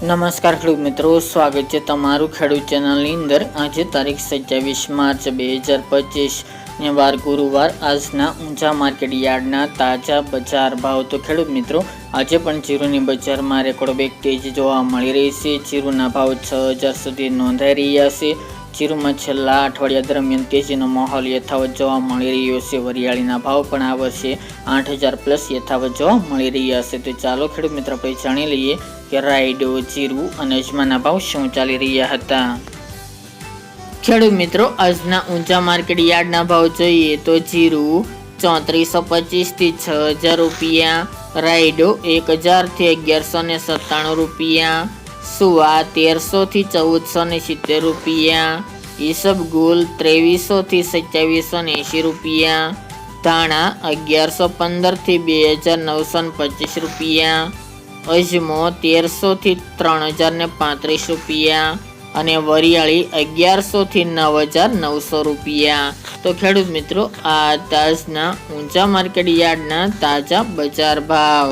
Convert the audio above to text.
નમસ્કાર ખેડૂત મિત્રો, સ્વાગત છે તમારું ખેડૂત ચેનલની અંદર। આજે તારીખ 27 માર્ચ 2025 ને વાર ગુરુવાર। આજના ઊંચા માર્કેટ યાર્ડના તાજા બજાર ભાવ। તો ખેડૂત મિત્રો, આજે પણ જીરુની બજારમાં રેકોર્ડ બ્રેક તેજી જોવા મળી રહી છે। જીરુના ભાવ 6000 સુધી નોંધાઈ રહ્યા છે। જીરુમાં છેલ્લા અઠવાડિયા દરમિયાન તેજીનો માહોલ યથાવત જોવા મળી રહ્યો છે। વરિયાળીના ભાવ પણ આ વર્ષે 8000 પ્લસ યથાવત જોવા મળી રહ્યા છે। તો ચાલો ખેડૂત મિત્રો, આપણે જાણી લઈએ કે રાયડો, જીરું અને અજમાના ભાવ શું ચાલી રહ્યા હતા। ખેડૂત મિત્રો, આજના ઊંચા માર્કેટ યાર્ડના ભાવ જોઈએ તો જીરું 3425 થી 6000 રૂપિયા, રાયડો 1000 થી 1197 રૂપિયા, સુવા 1300 થી 1470 રૂપિયા, ઈસબગુલ 2300 થી 2780 રૂપિયા, ધાણા 1115 થી 2925 રૂપિયા, અજમો 1300 થી 3035 રૂપિયા અને વરિયાળી 1100 થી 9900 રૂપિયા। તો ખેડૂત મિત્રો, આ આજના ઊંચા માર્કેટ યાર્ડના તાજા બજાર ભાવ।